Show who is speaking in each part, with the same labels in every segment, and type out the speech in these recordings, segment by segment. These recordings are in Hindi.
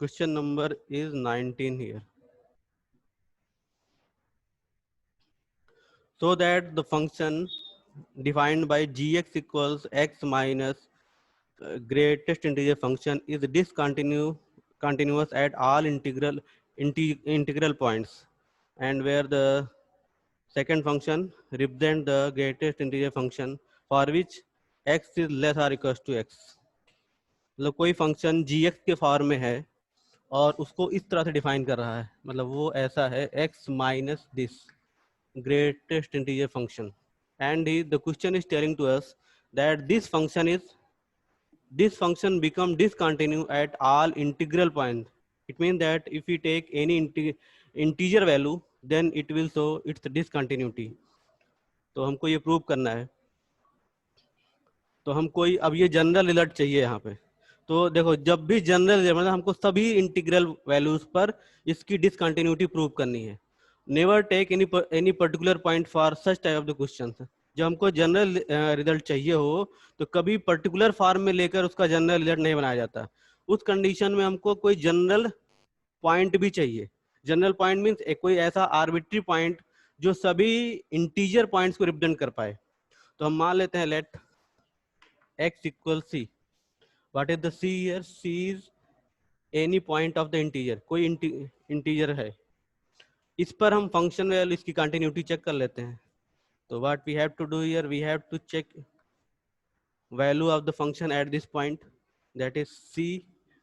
Speaker 1: Question number is 19 here. So that the function defined by gx equals x minus greatest integer function is continuous at all integral points, and where the second function represent the greatest integer function for which x is less or equals to x. मतलब कोई फंक्शन gx के फॉर्म में है और उसको इस तरह से डिफाइन कर रहा है, मतलब वो ऐसा है x minus this greatest integer function, and the question is telling to us that this function become discontinue at all integral points. It means that if we take any integer value, then it will show its discontinuity. तो हमको ये प्रूव करना है. तो हमको अब ये जनरल रिजल्ट चाहिए यहाँ पे. तो देखो, जब भी जनरल रिजल्ट मतलब हमको सभी इंटीग्रल वैल्यूज पर इसकी डिसकंटिन्यूटी प्रूव करनी है. Never take any particular point for such type of the question. जब हमको जनरल रिजल्ट चाहिए हो तो कभी पर्टिकुलर फॉर्म में लेकर उसका जनरल रिजल्ट नहीं बनाया जाता. उस कंडीशन में हमको कोई जनरल पॉइंट भी चाहिए. जनरल पॉइंट मीन्स कोई ऐसा आर्बिट्री पॉइंट जो सभी इंटीजर पॉइंट्स को रिप्रेजेंट कर पाए. तो हम मान लेते हैं late x equals c. What is the c here? c is any point of the integer. कोई इंटीजर है, इस पर हम फंक्शन वैल्यू इसकी कंटिन्यूटी चेक कर लेते हैं. तो what we have to do here, we have to check value of the function at this point, that is c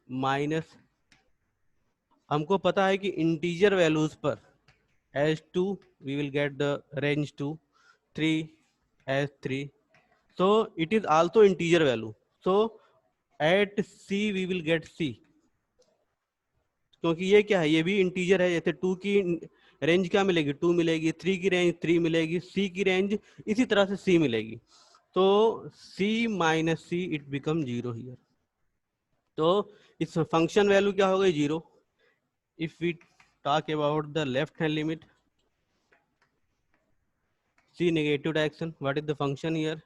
Speaker 1: minus. हमको पता है कि इंटीजर वैल्यूज पर as 2 we will get the range 2, 3 as 3. So it is also integer value. So at c we will get c, क्योंकि ये क्या है, ये भी इंटीजर है. जैसे 2 की रेंज क्या मिलेगी, 2 मिलेगी, 3 की रेंज 3 मिलेगी, c की रेंज इसी तरह से c मिलेगी. तो c minus c it become 0 here. तो इस फंक्शन वैल्यू क्या हो गई, 0. If we talk about the left hand limit, c negative direction, what is the function here,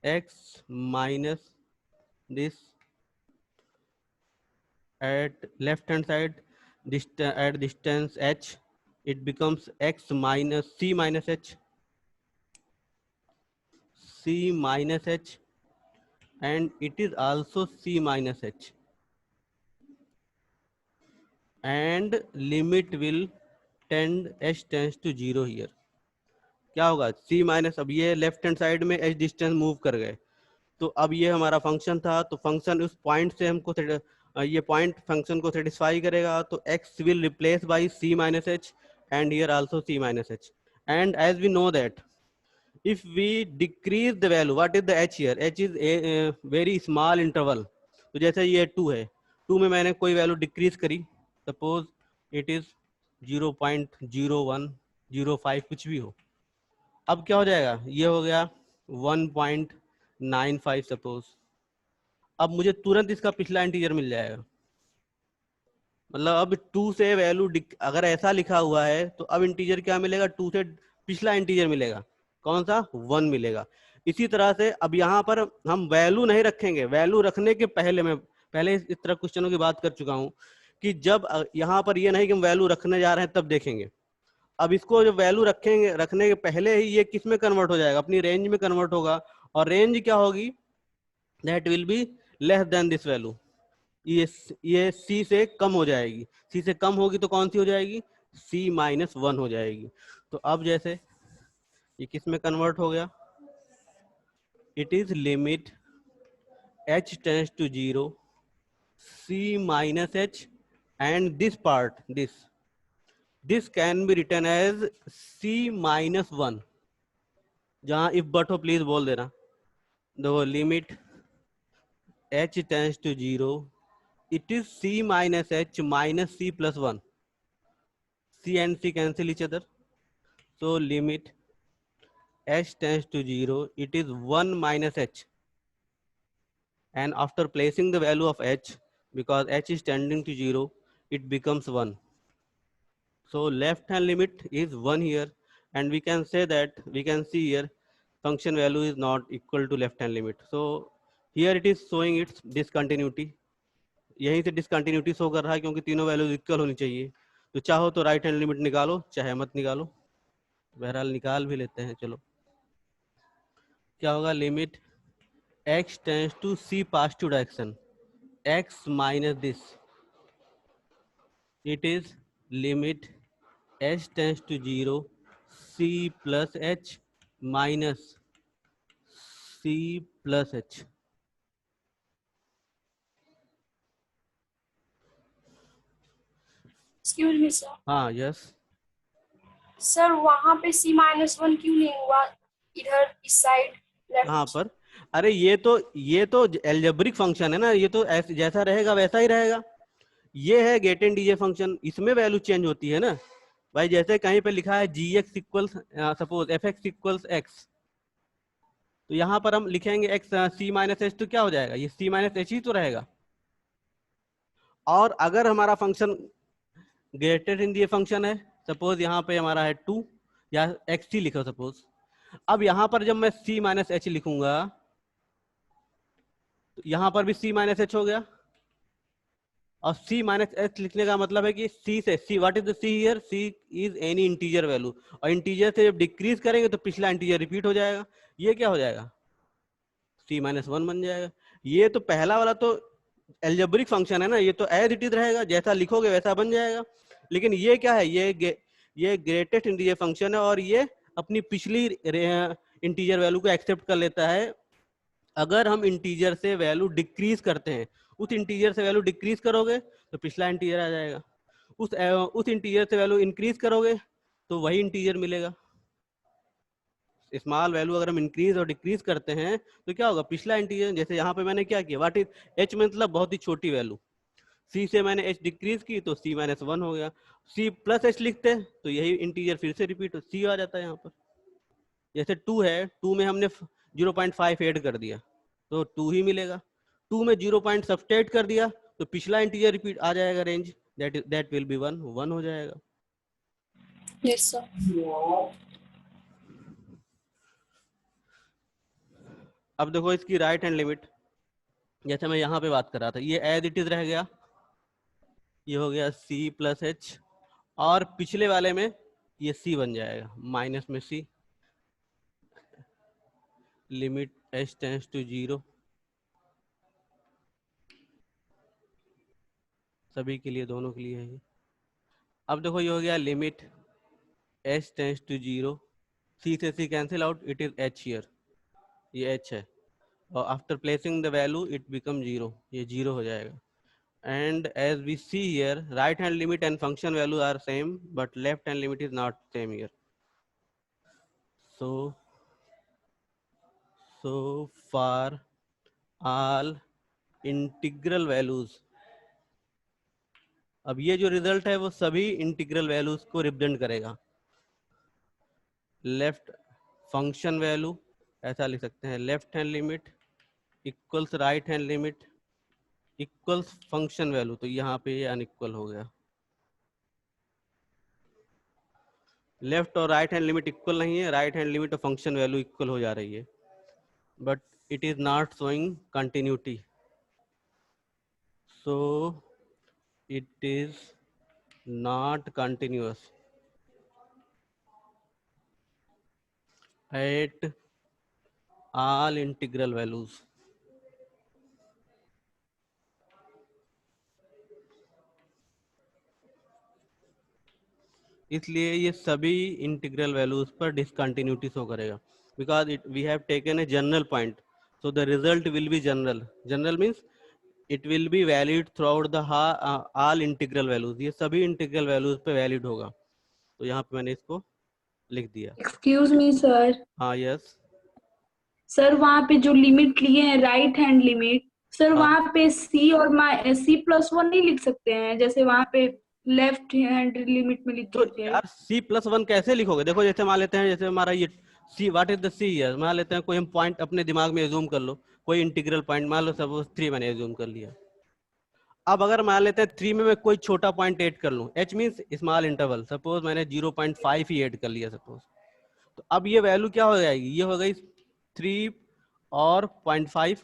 Speaker 1: x minus this at left hand side, at distance h, it becomes x minus c minus h, c minus h, and it is also c minus h, and limit will tend h tends to 0 here. क्या होगा, c माइनस, अब ये लेफ्ट हैंड साइड में h डिस्टेंस मूव कर गए. तो अब ये हमारा फंक्शन था, तो फंक्शन उस पॉइंट से हमको ये पॉइंट फंक्शन को सेटिस्फाई करेगा. तो x will replace by c minus h and here also c minus h. And as we know that if we decrease the value, what is the h here, h is a very small interval. तो जैसे ये 2 है, 2 में मैंने कोई वैल्यू डिक्रीज करी, सपोज इट इज 0.0105 कुछ भी हो. अब क्या हो जाएगा, ये हो गया 1.95 सपोज. अब मुझे तुरंत इसका पिछला इंटीजर मिल जाएगा. मतलब अब 2 से वैल्यू अगर ऐसा लिखा हुआ है तो अब इंटीजर क्या मिलेगा, 2 से पिछला इंटीजर मिलेगा, कौन सा, 1 मिलेगा. इसी तरह से अब यहाँ पर हम वैल्यू नहीं रखेंगे. वैल्यू रखने के पहले, मैं पहले इस तरह क्वेश्चनों की बात कर चुका हूँ कि जब यहाँ पर ये नहीं कि हम वैल्यू रखने जा रहे हैं तब देखेंगे. अब इसको जो वैल्यू रखेंगे, रखने के पहले ही ये किस में कन्वर्ट हो जाएगा, अपनी रेंज में कन्वर्ट होगा. और रेंज क्या होगी, that will be less than this value. ये c से कम हो जाएगी. c से कम होगी तो कौन सी हो जाएगी, c माइनस 1 हो जाएगी. तो अब जैसे ये किस में कन्वर्ट हो गया, it is limit h tends to 0, c minus h, and this part, this can be written as c minus 1. जहां if but हो प्लीज बोल देना. देखो limit h tends to 0, it is c minus h minus c plus 1. c and c cancel each other, so limit h tends to 0, it is 1 minus h, and after placing the value of h, because h is tending to 0, it becomes 1. So left hand limit is 1 here, and we can say that, we can see here function value is not equal to left hand limit. So here it is showing its discontinuity. यहीं से डिसकंटिन्यूटी शो कर रहा है क्योंकि तीनों वैल्यूज इक्वल होनी चाहिए। तो चाहो तो राइट हैंड लिमिट निकालो, चाहे मत निकालो, बहरहाल निकाल भी लेते हैं। चलो क्या होगा, limit x tends to c pass to direction x minus this, it is limit h tends to 0 c plus h minus c plus h।
Speaker 2: Excuse me sir.
Speaker 1: हाँ यस।
Speaker 2: सर वहाँ पे C-1 क्यों नहीं हुआ इधर इस साइड
Speaker 1: कहाँ
Speaker 2: लेफ्ट?
Speaker 1: पर? अरे ये तो एल्जेब्रिक फंक्शन है ना, ये तो ऐसे जैसा रहेगा वैसा ही रहेगा। ये है गेट एंड डीजे फंक्शन, इसमें वैल्यू चेंज होती है ना भाई। जैसे कहीं पे लिखा है g x equals, suppose f x equals x, तो यहाँ पर हम लिखेंगे एक्स सी माइनस एच, तो क्या हो जाएगा, ये सी माइनस एच ही तो रहेगा। और अगर हमारा फंक्शन ग्रेटर इन ये फंक्शन है, सपोज यहाँ पे हमारा है 2 या एक्स सी लिखो सपोज, अब यहाँ पर जब मैं सी माइनस एच लिखूंगा तो यहाँ पर भी सी माइनस एच हो गया। और c माइनस एच लिखने का मतलब है कि c से c, what is the c here, c is any integer value, और इंटीजर से जब डिक्रीज करेंगे तो पिछला इंटीजर रिपीट हो जाएगा। ये क्या हो जाएगा, c माइनस 1 बन जाएगा। ये तो पहला वाला तो एल्जेब्रिक फंक्शन है ना, ये तो एज इट इज रहेगा, जैसा लिखोगे वैसा बन जाएगा। लेकिन ये क्या है, ये ग्रेटेस्ट इंटीजर फंक्शन है और ये अपनी पिछली इंटीजर वैल्यू को एक्सेप्ट कर लेता है। अगर हम इंटीजर से वैल्यू डिक्रीज करते हैं, उस इंटीजर से वैल्यू डिक्रीज करोगे तो पिछला इंटीजर आ जाएगा, उस इंटीजर से वैल्यू इंक्रीज करोगे तो वही इंटीजर मिलेगा। स्मॉल वैल्यू अगर हम इंक्रीज और डिक्रीज करते हैं तो क्या होगा, पिछला इंटीजर, जैसे यहाँ पे मैंने क्या किया, व्हाट इज एच मतलब बहुत ही छोटी वैल्यू, सी से मैंने एच डिक्रीज की तो सी माइनस 1 हो गया। सी प्लस एच लिखते हैं तो यही इंटीजर फिर से रिपीट, सी आ जाता है यहाँ पर। जैसे 2 है, 2 में हमने 0.5 ऐड कर दिया तो 2 ही मिलेगा। 2 में 0 पॉइंट सब्सट्रैक्ट कर दिया तो पिछला इंटीजर रिपीट आ जाएगा, रेंज दैट विल बी 1 हो जाएगा।
Speaker 2: Yes sir.
Speaker 1: अब देखो इसकी राइट हैंड लिमिट, जैसे मैं यहाँ पे बात कर रहा था, ये एज इट इज रह गया, ये हो गया c प्लस एच, और पिछले वाले में ये c बन जाएगा, माइनस में c, limit h tends to 0, सभी के लिए, दोनों के लिए है ये। अब देखो ये हो गया limit h tends to 0, c से c cancel out, it is h here, ये h है, और after placing the value it become 0, ये 0 हो जाएगा। And as we see here, right hand limit and function value are same, but left hand limit is not same here. So for all integral values, अब ये जो रिजल्ट है वो सभी इंटीग्रल वैल्यूज को रिप्रेजेंट करेगा। लेफ्ट फंक्शन वैल्यू ऐसा लिख सकते हैं, left hand limit equals right hand limit equals function value, तो यहाँ पे ये अनइक्वल हो गया। लेफ्ट और राइट हैंड लिमिट इक्वल नहीं है, राइट हैंड लिमिट और फंक्शन वैल्यू इक्वल हो जा रही है, but it is not showing continuity, so it is not continuous at all integral values। इसलिए ये सभी इंटीग्रल वैल्यूज पर डिसकंटिन्यूटी शो करेगा, because it we have taken a general point, so the result will be general means it will be valid throughout the all integral values, ये सभी इंटीग्रल वैल्यूज पे वैलिड होगा। तो यहाँ पे मैंने इसको लिख दिया।
Speaker 2: Excuse me sir.
Speaker 1: हाँ यस।
Speaker 2: सर वहाँ पे जो लिमिट लिए हैं राइट हैंड लिमिट, सर
Speaker 1: हाँ
Speaker 2: वहाँ पे c और C+1 नहीं लिख सकते हैं जैसे वहाँ पे लेफ्ट हैंड लिमिट में
Speaker 1: तो
Speaker 2: लिखे थे?
Speaker 1: यार c+1 कैसे लिखोगे, देखो जैसे मान लेते हैं, जैसे हमारा ये c, what is the c है, मान लेते हैं कोई हम पॉइंट अपने दिमाग में एज्यूम कर लो, कोई इंटीग्रल पॉइंट मान लो, सपोज 3 मैंने एज्यूम कर लिया। अब अगर मान लेते हैं 3 में मैं कोई छोटा पॉइंट ऐड कर लूं, h means small interval, suppose मैंने 0.5 ही ऐड कर लिया सपोज, तो अब ये वैल्यू क्या हो जाएगी, ये हो गई 3 और 0.5।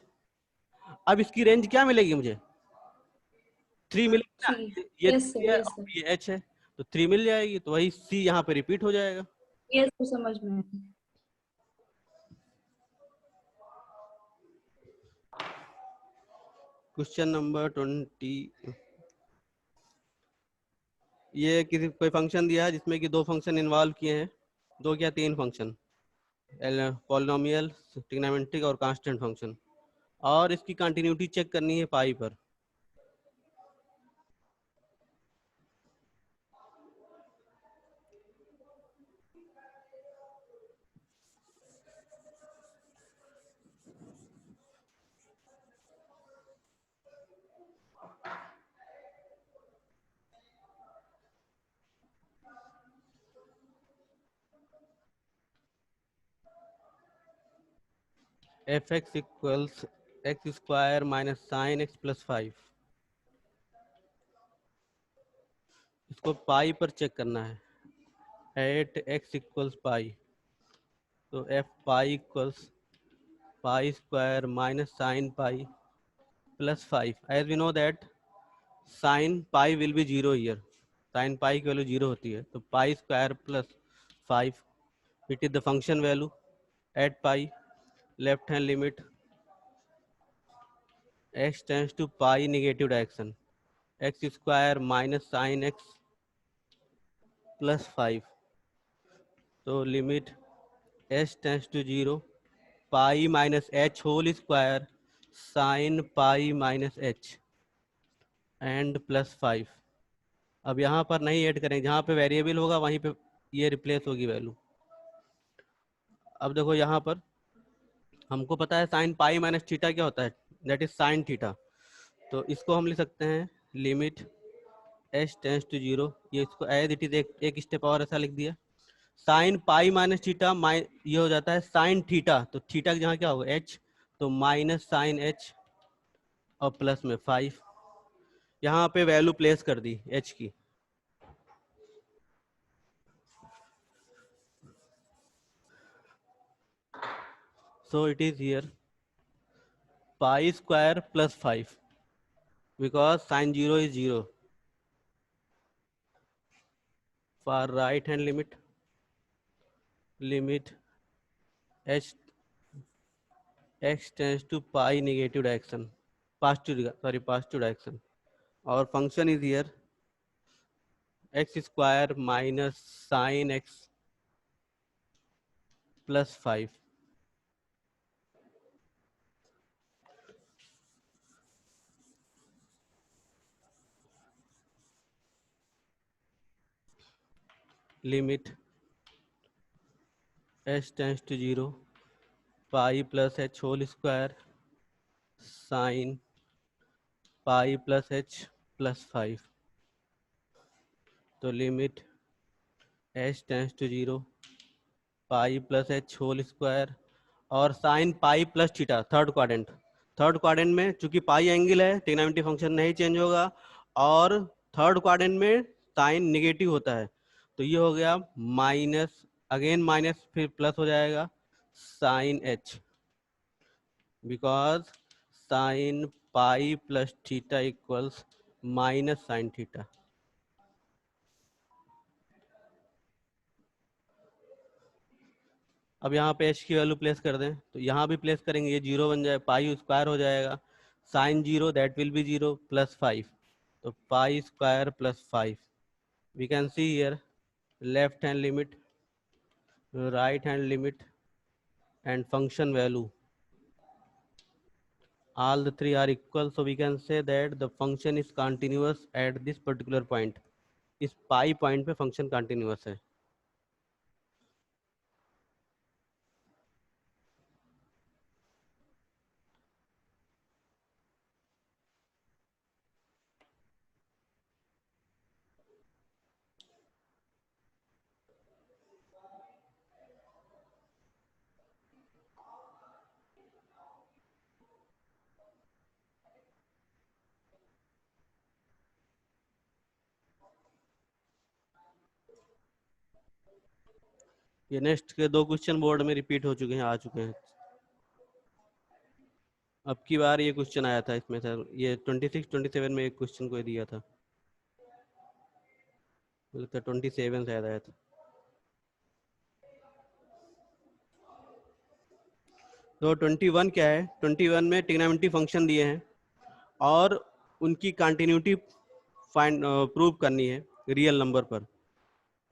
Speaker 1: अब इसकी रेंज क्या मिलेगी मुझे, 3 मिलेगी ना,
Speaker 2: थ्री।
Speaker 1: ये
Speaker 2: यस
Speaker 1: 3
Speaker 2: सर,
Speaker 1: है
Speaker 2: यस
Speaker 1: और
Speaker 2: सर,
Speaker 1: ये h है, तो 3 मिल जाएगी, तो वही c यहाँ पे रिपीट हो जाएगा।
Speaker 2: यस सर, समझ में आया।
Speaker 1: क्वेश्चन नंबर 20, ये किसी कोई फंक्शन दिया है जिसमें कि दो फंक्शन इन्वॉल्व किए हैं, दो क्या तीन फंक्शन, पॉलिनोमियल, ट्रिग्नोमेट्रिक और कांस्टेंट फंक्शन, और इसकी कंटिन्यूटी चेक करनी है पाई पर। F x equals x square minus sine x plus 5, इसको पाई पर चेक करना है एट एक्स इक्वल्स पाई, तो f pi equals pi square minus sine pi plus 5। As we know that sine pi will be zero here, sine pi की वैल्यू जीरो होती है, तो pi square plus 5, it is the function value at pi. Left hand limit x tends to pi negative direction, x square minus sine x plus 5, तो limit h tends to zero pi minus h whole square sine pi minus H and plus 5। अब यहाँ पर नहीं ऐड करेंगे, जहाँ पे वेरिएबल होगा वहीं पे ये रिप्लेस होगी वैल्यू। अब देखो यहाँ पर हमको पता है साइन पाई माइनस थीटा क्या होता है, दैट इज साइन थीटा, तो इसको हम लिख सकते हैं limit h tends to zero, ये इसको एज इट इज एक स्टेप और ऐसा लिख दिया, साइन पाई माइनस थीटा ये हो जाता है साइन थीटा, तो थीटा जहाँ क्या होगा एच, तो माइनस साइन एच और प्लस में 5, यहाँ पे वैल्यू प्लेस कर दी एच की, so it is here pi square plus 5 because sine zero is zero. For right hand limit, limit h x tends to pi negative direction, positive direction, और function is here x square minus sine x plus 5, limit h tends to zero pi plus h whole square sine pi plus h plus 5, तो limit h tends to zero pi plus h whole square और sign pi plus theta, third quadrant में चूंकि पाई एंगल है ट्रिग्नोमेट्री फंक्शन नहीं चेंज होगा, और थर्ड क्वाड्रेंट में साइन निगेटिव होता है, तो ये हो गया माइनस, अगेन माइनस फिर प्लस हो जाएगा sine h, because sine pi plus theta equals minus sine theta. अब यहाँ पे एच की वैल्यू प्लेस कर दें, तो यहाँ भी प्लेस करेंगे, ये जीरो बन जाए, पाई स्क्वायर हो जाएगा, sine zero that will be zero plus 5, तो pi square plus 5। We can see here left hand limit, right hand limit and function value, all the three are equal, so we can say that the function is continuous at this particular point, इस पाई पॉइंट पे फंक्शन कंटिन्यूअस है। ये नेक्स्ट के दो क्वेश्चन बोर्ड में रिपीट हो चुके हैं, आ चुके हैं। अब की बार ये क्वेश्चन आया था इसमें सर, ये 26 27 में एक क्वेश्चन को दिया था, लगता है 27 शायद आया था। तो 21 क्या है, 21 में ट्रिग्नोमेट्री फंक्शन दिए हैं और उनकी कंटिन्यूटी फाइंड प्रूव करनी है रियल नंबर पर।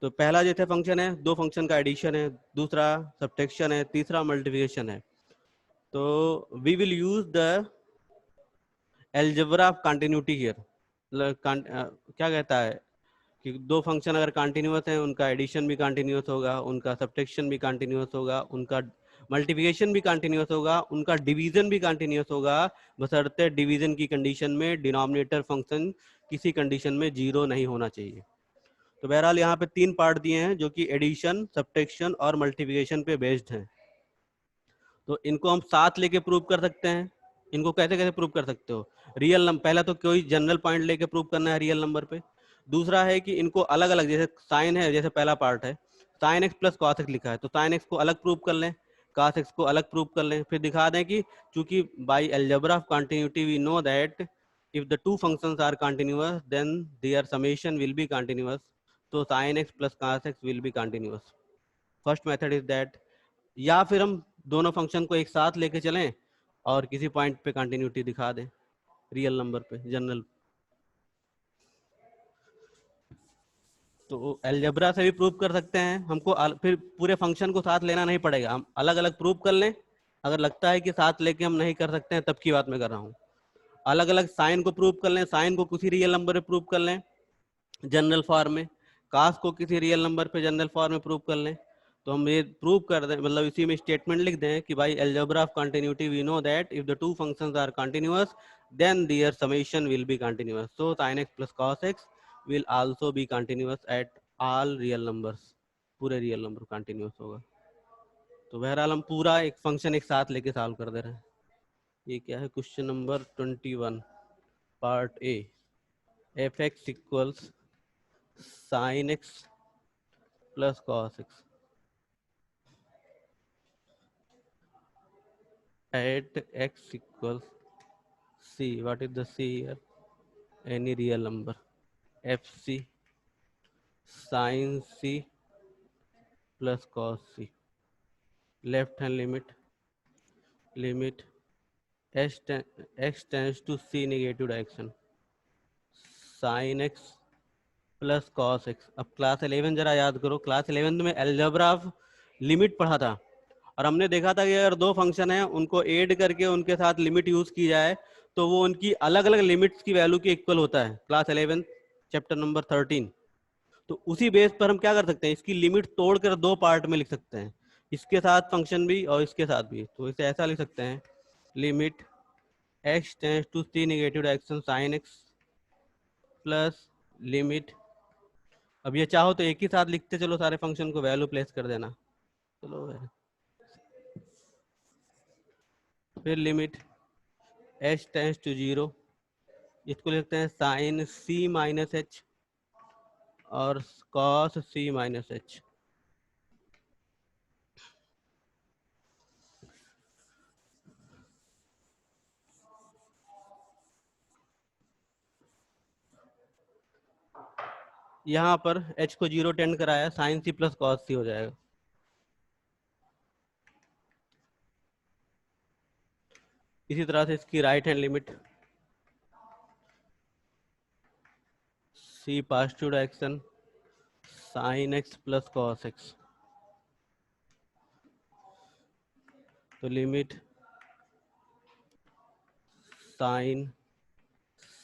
Speaker 1: तो पहला जैसे फंक्शन है, दो फंक्शन का एडिशन है, दूसरा सब्ट्रैक्शन है, तीसरा मल्टीप्लिकेशन है। तो we will use the algebra of continuity here. क्या कहता है कि दो फंक्शन अगर कंटिन्यूअस हैं, उनका एडिशन भी कंटिन्यूअस होगा, उनका सब्ट्रैक्शन भी कंटिन्यूअस होगा, उनका मल्टीप्लिकेशन भी कंटिन्यूअस होगा, उनका डिवीजन भी कंटिन्यूअस होगा, बशर्ते डिवीजन की कंडीशन में डिनोमिनेटर फंक्शन किसी कंडीशन में जीरो नहीं होना चाहिए। तो बहरहाल यहाँ पे तीन पार्ट दिए हैं जो कि एडिशन, सब्ट्रैक्शन और मल्टीप्लिकेशन पे बेस्ड हैं। तो इनको हम साथ लेके प्रूव कर सकते हैं। इनको कैसे कैसे प्रूव कर सकते हो? रियल नंबर, पहला तो कोई जनरल पॉइंट लेके प्रूव करना है रियल नंबर पे। दूसरा है कि इनको अलग अलग, जैसे साइन है, जैसे पहला पार्ट है sign x plus cos x लिखा है, तो साइन एक्स को अलग प्रूव कर लें, कॉस एक्स को अलग प्रूव कर लें, फिर दिखा दें कि चूंकि by algebra of continuity we know that if the two functions are continuous then their summation will be continuous, so sin x plus cos x will be continuous. First method is that, या फिर हम दोनों फंक्शन को एक साथ लेके चलें और किसी पॉइंट पे कंटिन्यूटी दिखा दें रियल नंबर पे जनरल। तो अलजेब्रा से भी प्रूव कर सकते हैं, हमको फिर पूरे फंक्शन को साथ लेना नहीं पड़ेगा, हम अलग अलग प्रूव कर लें। अगर लगता है कि साथ लेके हम नहीं कर सकते हैं, तब की बात मैं कर रहा हूँ। अलग अलग साइन को प्रूव कर लें, साइन को किसी रियल नंबर पे प्रूव कर लें जनरल फॉर्म में, कास को किसी रियल नंबर पे जनरल फॉर्म में प्रूव कर लें। तो हम ये प्रूव कर दें, मतलब इसी में स्टेटमेंट लिख दें कि भाई algebra of continuity we know that if the two functions are continuous then their summation will be continuous, so sin x plus cos x will also be continuous at all real numbers, पूरे रियल नंबर कंटिन्यूअस होगा। तो बहरहाल हम पूरा एक फंक्शन एक साथ लेके सॉल्व कर दे रहे हैं। ये क्या है, question number 21 part A, F x equals sin x plus cos x at x equals c. What is the c here? Any real number. fc sin c plus cos c. Left hand limit x tends to c negative direction, sin x plus cos x. अब क्लास 11 जरा याद करो, क्लास 11 में अलजेब्रा ऑफ लिमिट पढ़ा था और हमने देखा था कि अगर दो फंक्शन है उनको ऐड करके उनके साथ लिमिट यूज की जाए तो वो उनकी अलग अलग लिमिट्स की वैल्यू के इक्वल होता है। Class 11 chapter number 13। तो उसी बेस पर हम क्या कर सकते हैं, इसकी लिमिट तोड़कर दो पार्ट में लिख सकते हैं, इसके साथ फंक्शन भी और इसके साथ भी। तो इसे ऐसा लिख सकते हैं, limit x tends to c negative direction sine x plus limit, अब ये चाहो तो एक ही साथ लिखते चलो सारे फंक्शन को, वैल्यू प्लेस कर देना, चलो फिर limit h tends to zero, इसको लिखते हैं साइन सी माइनस एच और कॉस सी माइनस एच। यहाँ पर h को जीरो टेंड कराया, sine c plus cos c हो जाएगा। इसी तरह से इसकी right hand limit c positive direction sine x plus cos x, तो limit sine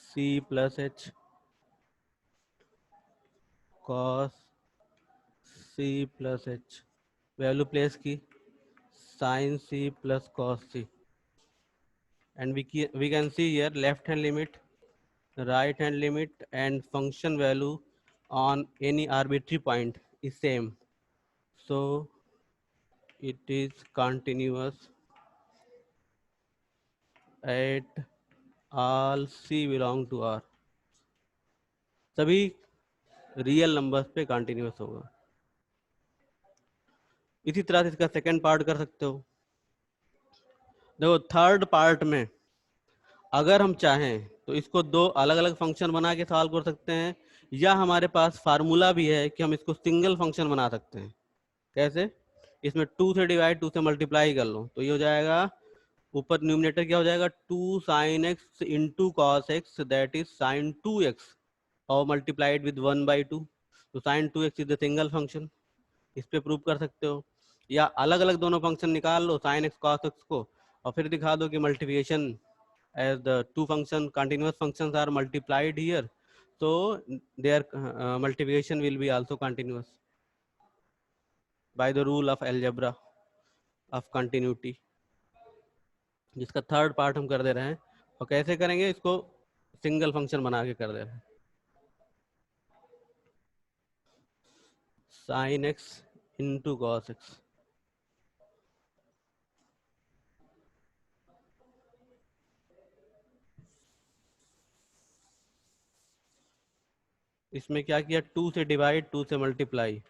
Speaker 1: c plus h cos c plus h, value place की sine c plus cos c, and we can see here left hand limit, right hand limit and function value on any arbitrary point is same, so it is continuous at all c belong to r, सभी रियल नंबर्स पे कंटिन्यूस होगा। इसी तरह से इसका सेकंड पार्ट कर सकते हो। देखो थर्ड पार्ट में अगर हम चाहें तो इसको दो अलग अलग फंक्शन बना के सॉल्व कर सकते हैं, या हमारे पास फार्मूला भी है कि हम इसको सिंगल फंक्शन बना सकते हैं। कैसे? इसमें 2 से डिवाइड 2 से मल्टीप्लाई कर लो तो ये हो जाएगा, ऊपर न्यूमिनेटर क्या हो जाएगा, 2 sine x into cos x, that is sine 2x, और मल्टीप्लाइड विद 1/2। तो sine 2x is the single function, इस पे प्रूव कर सकते हो। या अलग अलग दोनों फंक्शन निकाल लो साइन एक्स कॉस एक्स को, और फिर दिखा दो कि multiplication as the two function continuous functions are multiplied here, so their multiplication will be also continuous by the rule of algebra of continuity, जिसका थर्ड पार्ट हम कर दे रहे हैं। और कैसे करेंगे इसको, सिंगल फंक्शन बना के कर दे रहे हैं। Sine x into cos x, इसमें क्या किया, 2 से डिवाइड 2 से multiply.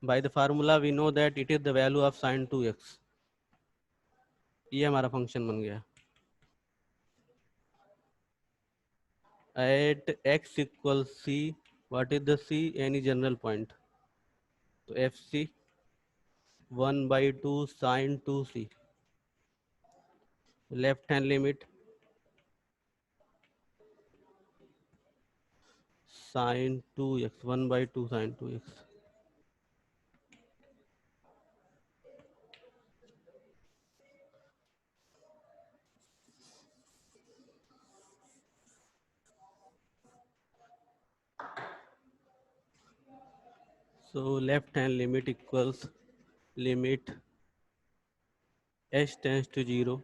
Speaker 1: By the formula we know that it is the value of sine 2x। ये हमारा फंक्शन बन गया। At x equals c, what is the c? Any general point, तो fc 1/2 sin 2c, left hand limit sin 2x, 1/2 sin 2x, so left hand limit equals limit h tends to 0,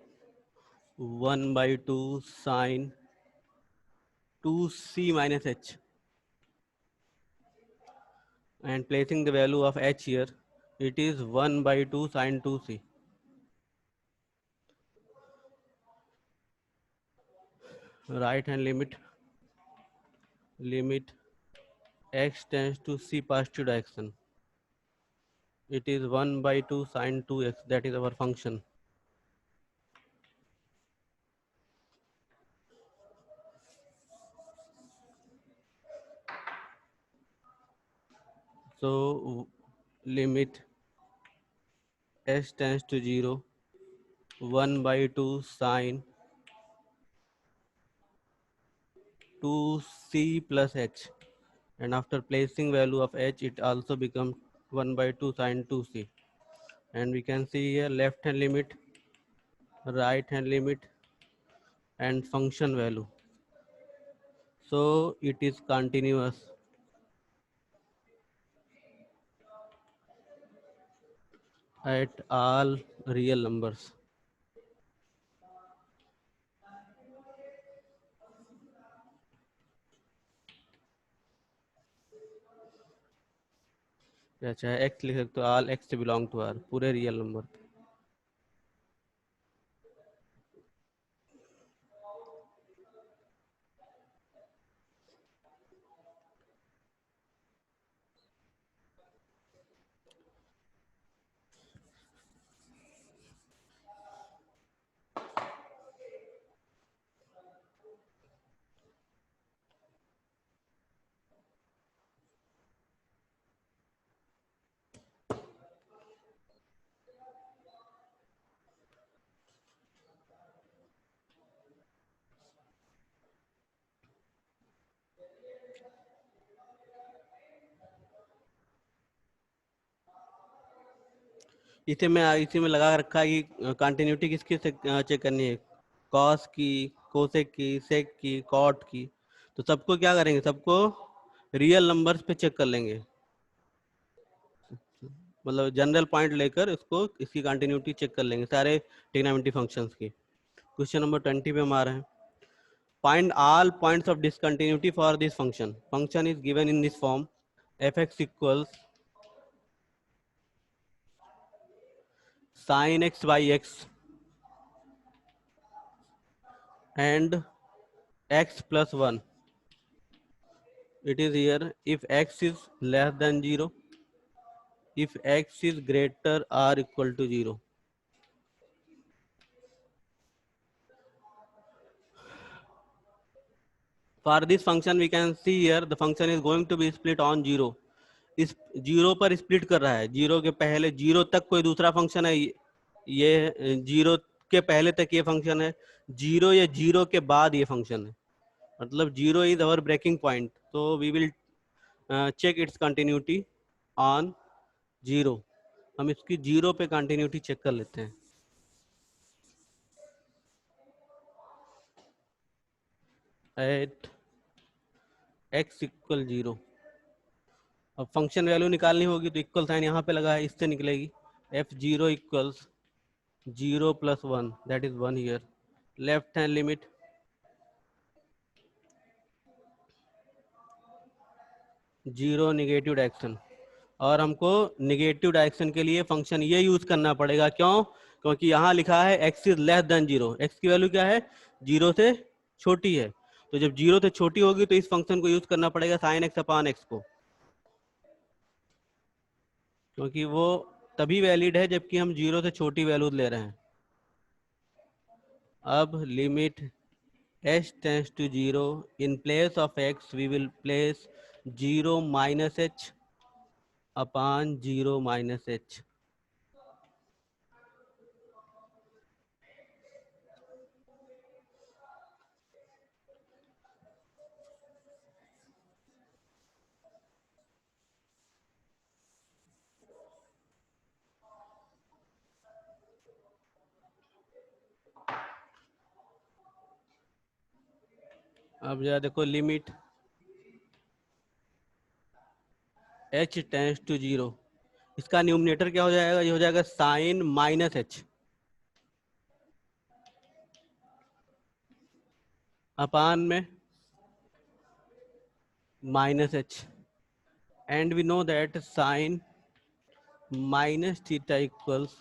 Speaker 1: 1/2 sin 2c minus h, and placing the value of h here, it is 1/2 sin 2c. Right hand limit x tends to c positive direction, it is 1/2 sin 2x, that is our function. So limit h tends to 0, 1/2 sin 2c plus h, and after placing value of h, it also becomes 1/2 sin 2c. And we can see here left hand limit, right hand limit, and function value. So it is continuous at all real numbers. अच्छा, x लिख सकते हो, all x belong to R, पूरे रियल नंबर। इसी में लगा रखा है कि कंटिन्यूटी किसकी चेक करनी है, कॉस की, कोसेक की, सेक की, कॉट की। तो सबको क्या करेंगे, सबको रियल नंबर्स पे चेक कर लेंगे, मतलब जनरल पॉइंट लेकर इसको, इसकी कंटिन्यूटी चेक कर लेंगे सारे ट्रिग्नोमेट्री फंक्शंस की। क्वेश्चन नंबर 20 पे हम आ रहे हैं। Find all points of discontinuity for this function. Function is given in this form, f(x) equals sin x by x and x plus 1. It is here if x is less than 0, if x is greater or equal to 0. For this function we can see here the function is going to be split on 0. इस 0 पर स्प्लिट कर रहा है, 0 के पहले 0 तक कोई दूसरा फंक्शन है, ये 0 के पहले तक ये फंक्शन है, 0 या 0 के बाद ये फंक्शन है, मतलब 0 इज अवर ब्रेकिंग पॉइंट. तो we will check its continuity on 0. हम इसकी 0 पे कंटिन्यूटी चेक कर लेते हैं. At x equal 0. अब फंक्शन वैल्यू निकालनी होगी तो इक्वल साइन यहाँ पे लगा है, इससे निकलेगी f0 equals 0 + 1, that is 1 here. Left hand limit 0 negative direction, और हमको नेगेटिव डायरेक्शन के लिए फंक्शन ये यूज करना पड़ेगा. क्यों? क्योंकि यहाँ लिखा है x is less than 0. x की वैल्यू क्या है? 0 से छोटी है. तो जब 0 से छोटी होगी तो इस फंक्शन को यूज करना पड़ेगा sin x अपान x को, क्योंकि वो तभी वैलिड है जबकि हम 0 से छोटी वैल्यू ले रहे हैं. अब limit h tends to 0, in place of x we will place 0 - h upon 0 - h. अब जरा देखो, लिमिट h टेंड्स टू 0, इसका न्यूमिनेटर क्या हो जाएगा? ये हो जाएगा sin -h अपान में -h, and we know that sin -θ equals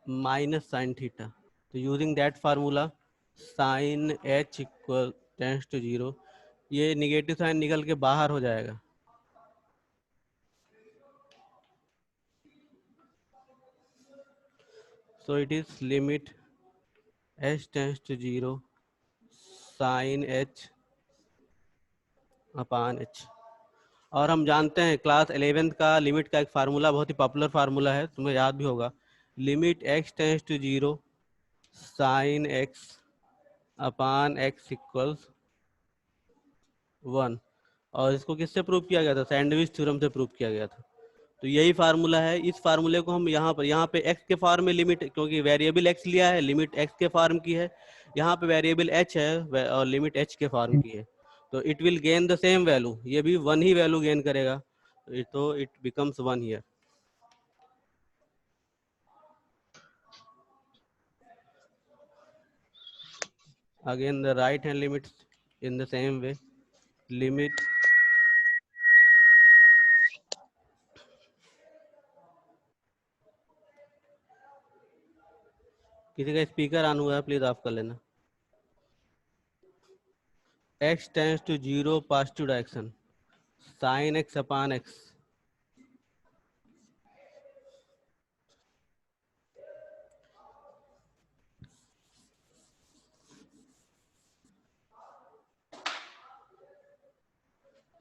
Speaker 1: -sin θ. तो using that formula sin h equal tends to 0, ये निगेटिव साइन निकल के बाहर हो जाएगा. So it is limit h tends to 0 sin h upon h. और हम जानते हैं क्लास 11th का लिमिट का एक फार्मूला, बहुत ही पॉपुलर फार्मूला है, तुम्हें याद भी होगा. Limit x tends to 0 sin x upon x equals 1. और इसको किससे प्रूव किया गया था? सैंडविच थ्योरम से प्रूव किया गया था. तो यही फार्मूला है. इस फार्मूले को हम यहाँ पे x के फॉर्म में लिमिट, क्योंकि वेरिएबल x लिया है, लिमिट x के फॉर्म की है, यहाँ पे वेरिएबल h है और लिमिट h के फॉर्म की है, तो it will gain the same value. ये भी 1 ही वैल्यू गेन करेगा, तो it becomes 1 here. Again the right hand limits in the same way. Limit किसी का स्पीकर ऑन हुआ है, प्लीज ऑफ कर लेना. x tends to 0 positive direction sin x upon x.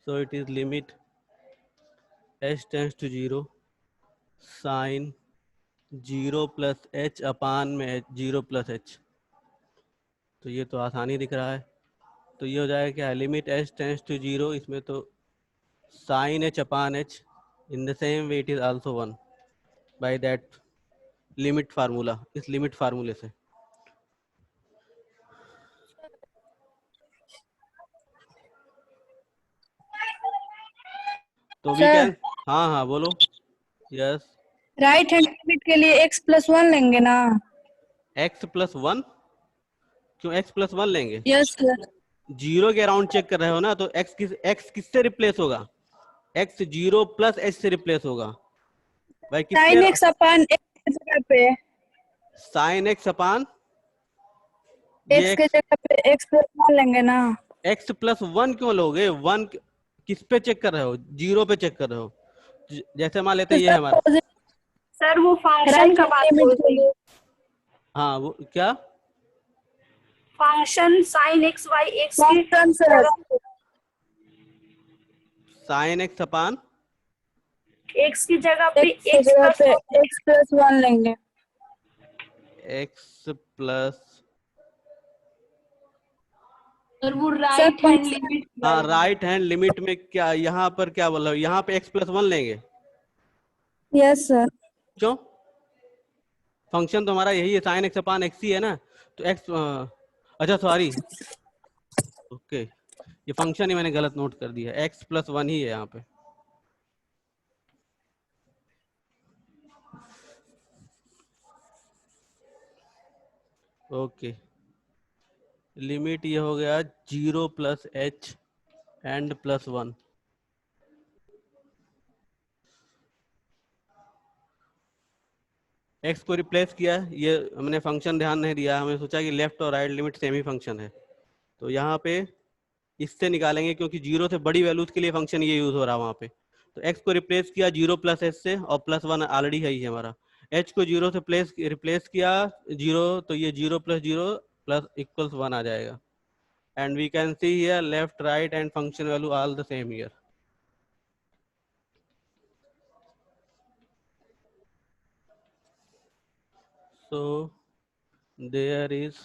Speaker 1: So it is limit h tends to 0 sin 0 + h अपान में 0 + h. तो ये तो आसानी दिख रहा है. तो ये हो जाएगा क्या? लिमिट h टेंड्स टू 0, इसमें तो sin h upon h, in the same way it is also 1 by that limit formula, इस लिमिट फार्मूले से. तो वी कैन, हाँ हाँ बोलो. यस.
Speaker 3: राइट हैंड लिमिट के लिए x + 1 लेंगे ना?
Speaker 1: x + 1? क्यों x + 1 लेंगे?
Speaker 3: Yes sir.
Speaker 1: 0 के अराउंड चेक कर रहे हो ना, तो x किससे रिप्लेस होगा? x 0 + h से रिप्लेस होगा भाई.
Speaker 3: sin x अपान x की जगह पे
Speaker 1: sin x अपान
Speaker 3: x के जगह पे x + 1 लेंगे ना?
Speaker 1: x + 1 क्यों लोगे? 1 किस पे चेक कर रहे हो? 0 पे चेक कर रहे हो. जैसे मान लेते हैं ये हमारा,
Speaker 2: सर वो फंक्शन का बात हो रही है.
Speaker 1: हाँ वो क्या?
Speaker 2: Function sine x y x की
Speaker 3: function sir
Speaker 1: sine x upon
Speaker 2: x की जगह पे
Speaker 3: एक्स की
Speaker 2: एक्स
Speaker 3: जगह
Speaker 2: प्लस
Speaker 3: पे
Speaker 2: वन
Speaker 3: x+1 लेंगे।
Speaker 1: एक्स प्लस,
Speaker 2: और वो
Speaker 3: sir
Speaker 2: right hand
Speaker 3: function
Speaker 2: limit
Speaker 1: हाँ राइट हैंड लिमिट में क्या यहाँ पर क्या बोला, यहाँ पे x+1 लेंगे।
Speaker 3: Yes sir.
Speaker 1: क्यों? फंक्शन तो हमारा यही है, साइन एक्स अपान एक्स ही है ना, तो एक्स, अच्छा सॉरी, ओके, ये फंक्शन ही मैंने गलत नोट कर दिया, x+1 ही है यहाँ पे। ओके, लिमिट ये हो गया 0 + h एंड +1। एक्स को रिप्लेस किया, ये हमने फंक्शन ध्यान नहीं दिया, हमें सोचा कि लेफ्ट और राइट लिमिट सेम ही फंक्शन है, तो यहाँ पे इससे निकालेंगे क्योंकि 0 से बड़ी वैल्यूज के लिए फंक्शन ये यूज हो रहा है वहाँ पे। तो x को रिप्लेस किया 0 + h से, और +1 ऑलरेडी है ही हमारा। h को 0 से रिप्लेस किया 0, तो ये 0 + 0 + = 1 आ जाएगा। And we can see here left right and function value all the same here. So there is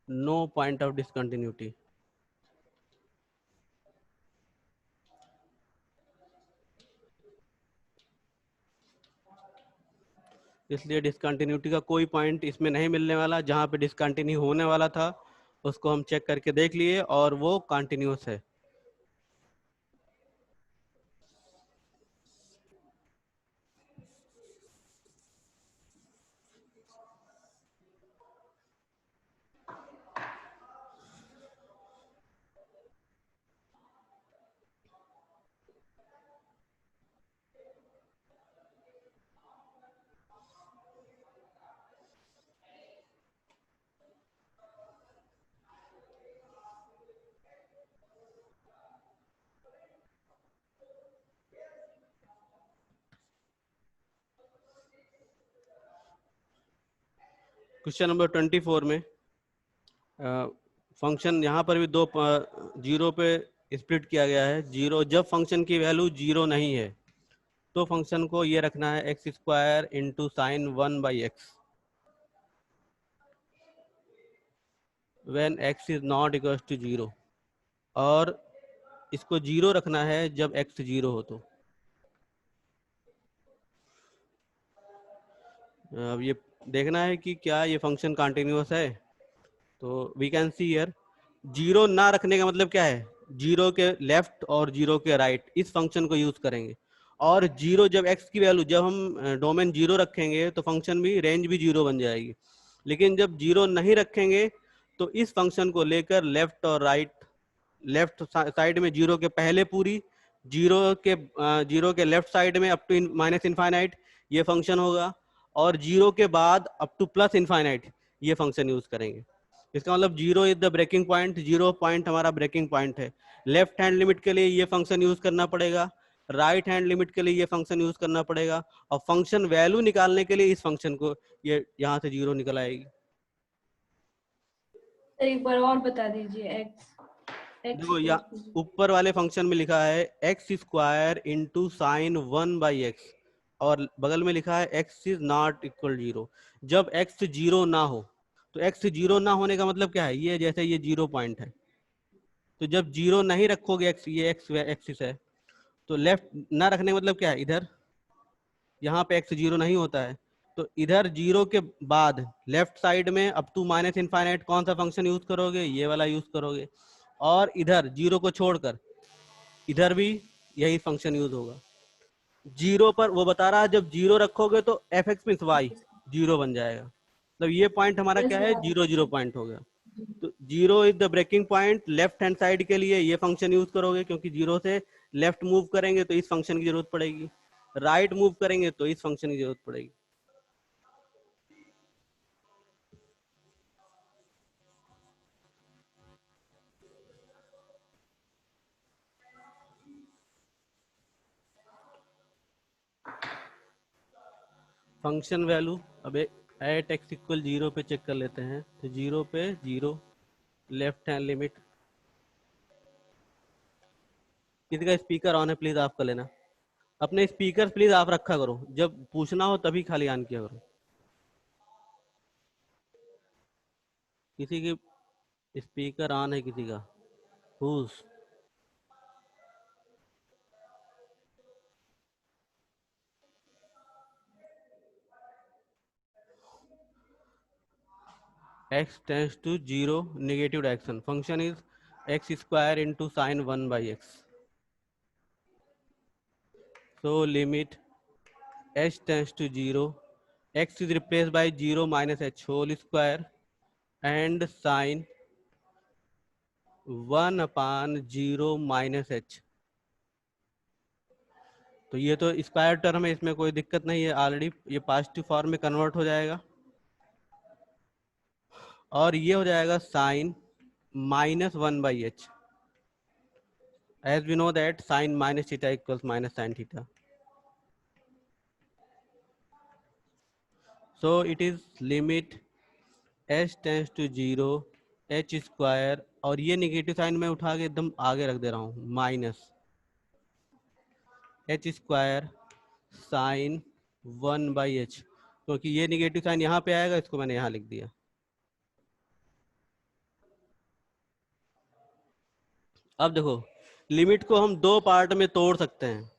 Speaker 1: no point of discontinuity. इसलिए डिसकंटिन्यूटी का कोई पॉइंट इसमें नहीं मिलने वाला, जहाँ पे डिसकंटिन्यू होने वाला था उसको हम चेक करके देख लिए और वो कंटिन्यूस है। क्वेश्चन नंबर 24 में फंक्शन यहाँ पर भी दो 0 पे स्प्लिट किया गया है। 0 जब फंक्शन की वैल्यू 0 नहीं है तो फंक्शन को ये रखना है x² × sin 1/x when x is not equal to 0, और इसको 0 रखना है जब x 0 हो। तो अब ये देखना है कि क्या ये फंक्शन कंटिन्यूअस है। तो वी कैन सी हियर 0 ना रखने का मतलब क्या है, 0 के लेफ्ट और 0 के राइट इस फंक्शन को यूज करेंगे। और 0 जब x की वैल्यू, जब हम डोमेन 0 रखेंगे तो फंक्शन भी रेंज भी 0 बन जाएगी। लेकिन जब 0 नहीं रखेंगे तो इस फंक्शन को लेकर लेफ्ट और राइट, लेफ्ट साइड में 0 के पहले पूरी, 0 के लेफ्ट साइड में अप टू -∞ ये फंक्शन होगा, और 0 के बाद अप टू +∞ ये फंक्शन यूज करेंगे। इसका मतलब 0 is the breaking point, 0 point हमारा ब्रेकिंग पॉइंट है। लेफ्ट हैंड लिमिट के लिए ये फंक्शन यूज करना पड़ेगा, राइट हैंड लिमिट के लिए ये फंक्शन यूज करना पड़ेगा, और फंक्शन वैल्यू निकालने के लिए इस फंक्शन को, ये यहाँ से 0 निकल आएगी।
Speaker 2: एक बार और बता दीजिए। एक्स
Speaker 1: देखो यहाँ ऊपर वाले फंक्शन में लिखा है x² × sin 1/x, और बगल में लिखा है x इज नॉट इक्वल 0। जब x 0 ना हो, तो x 0 ना होने का मतलब क्या है, ये जैसे ये 0 पॉइंट है, तो जब 0 नहीं रखोगे x, ये x एक्सिस है, तो लेफ्ट ना रखने का मतलब क्या है, इधर यहाँ पे x 0 नहीं होता है, तो इधर 0 के बाद लेफ्ट साइड में अप टू -∞ कौन सा फंक्शन यूज करोगे, ये वाला यूज करोगे, और इधर 0 को छोड़कर इधर भी यही फंक्शन यूज होगा। 0 पर वो बता रहा है जब 0 रखोगे तो f(x) मीन्स y 0 बन जाएगा। मतलब ये पॉइंट हमारा क्या है, 0 0 पॉइंट हो गया। तो 0 is the breaking point. Left hand side के लिए ये फंक्शन यूज करोगे, क्योंकि 0 से लेफ्ट मूव करेंगे तो इस फंक्शन की जरूरत पड़ेगी, राइट मूव करेंगे तो इस फंक्शन की जरूरत पड़ेगी। फंक्शन वैल्यू अब एट x = 0 पे चेक कर लेते हैं, तो 0 पे 0 लेफ्ट हैंड लिमिट, किसी का स्पीकर ऑन है प्लीज ऑफ कर लेना, अपने स्पीकर प्लीज आप रखा करो, जब पूछना हो तभी खाली ऑन किया करो। किसी की स्पीकर ऑन है किसी का? Whose? x tends to 0 negative direction, function is x square into sine 1 by x. So limit h tends to 0, x is replaced by 0 minus h whole square and sine 1 upon 0 minus h। तो ये तो स्क्वायर टर्म है, इसमें कोई दिक्कत नहीं है, ऑलरेडी ये पॉजिटिव फॉर्म में कन्वर्ट हो जाएगा, और ये हो जाएगा sine minus 1 by h, as we know that sine minus theta equals minus sine theta. So it is limit h tends to 0 h square, और ये निगेटिव साइन मैं उठा के एकदम आगे रख दे रहा हूँ, minus H square sine 1 by H, क्योंकि ये निगेटिव साइन यहाँ पे आएगा, इसको मैंने यहाँ लिख दिया। अब देखो लिमिट को हम दो पार्ट में तोड़ सकते हैं,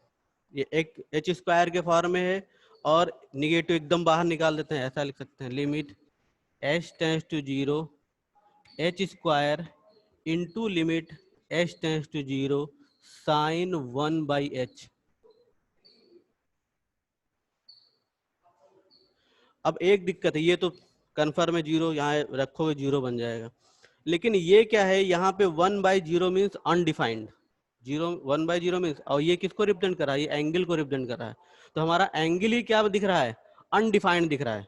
Speaker 1: ये एक एच स्क्वायर के फॉर्म में है और निगेटिव एकदम बाहर निकाल देते हैं, ऐसा लिख सकते हैं, limit h tends to 0 h square into limit h tends to 0 sine 1 by h. अब एक दिक्कत है, ये तो कन्फर्म है 0, यहाँ रखोगे 0 बन जाएगा, लेकिन ये क्या है, यहाँ पे 1 by 0 means undefined, 1 by 0 means, और ये किसको रिप्रेजेंट कर रहा है, ये एंगल को रिप्रेजेंट कर रहा है, तो हमारा एंगल ही क्या दिख रहा है, अनडिफाइंड दिख रहा है।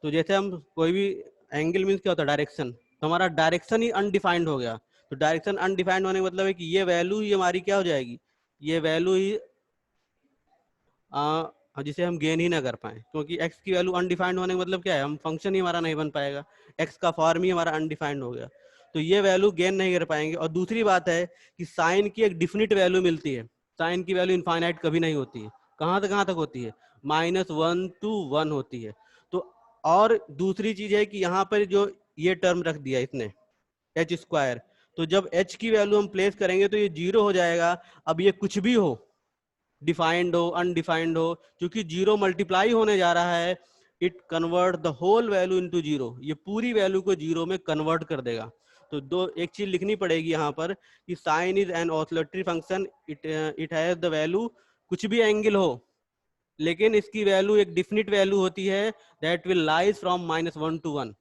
Speaker 1: तो जैसे हम कोई भी एंगल मीन्स क्या होता है, डायरेक्शन, तो हमारा डायरेक्शन ही अनडिफाइंड हो गया, तो डायरेक्शन अनडिफाइंड होने का मतलब है कि ये वैल्यू ही हमारी क्या हो जाएगी, ये वैल्यू ही जिसे हम गेन ही ना कर पाए, क्योंकि x की वैल्यू अनडिफाइंड होने का मतलब क्या है, हम फंक्शन ही हमारा नहीं बन पाएगा, x का फॉर्म ही हमारा अनडिफाइंड हो गया, तो ये वैल्यू गेन नहीं कर पाएंगे। और दूसरी बात है कि साइन की एक डिफिनिट वैल्यू मिलती है, साइन की वैल्यू इनफाइनाइट कभी नहीं होती है, कहाँ तक होती है, -1 to 1 होती है। तो और दूसरी चीज है कि यहाँ पर जो ये टर्म रख दिया इसने एच स्क्वायर, तो जब h की वैल्यू हम प्लेस करेंगे तो ये 0 हो जाएगा। अब ये कुछ भी हो, डिफाइंड हो अनडिफाइंड हो, क्योंकि 0 मल्टीप्लाई होने जा रहा है, it convert the whole value into 0, ये पूरी वैल्यू को 0 में कन्वर्ट कर देगा। तो एक चीज लिखनी पड़ेगी यहाँ पर कि sine is an oscillatory function, it has the value, कुछ भी एंगल हो लेकिन इसकी वैल्यू एक डिफिनिट वैल्यू होती है, that will lies from -1 to 1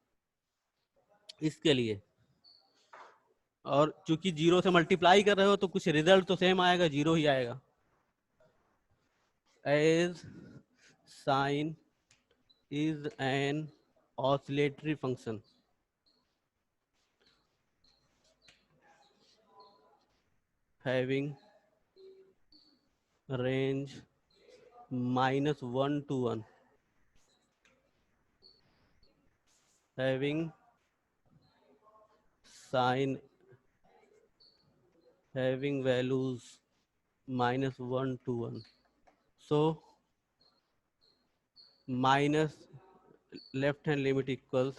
Speaker 1: इसके लिए। और चूंकि 0 से मल्टीप्लाई कर रहे हो तो कुछ रिजल्ट तो सेम आएगा, 0 ही आएगा। as sine is an oscillatory function having range -1 to 1, having sine having values -1 to 1, so minus left hand limit equals,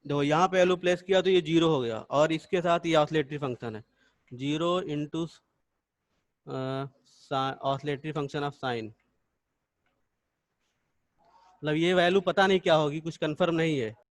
Speaker 1: देखो यहाँ पे वैल्यू प्लेस किया तो ये 0 हो गया, और इसके साथ ये ऑसिलेटरी फंक्शन है, 0 into oscillatory function of sine, मतलब ये वैल्यू पता नहीं क्या होगी, कुछ कंफर्म नहीं है।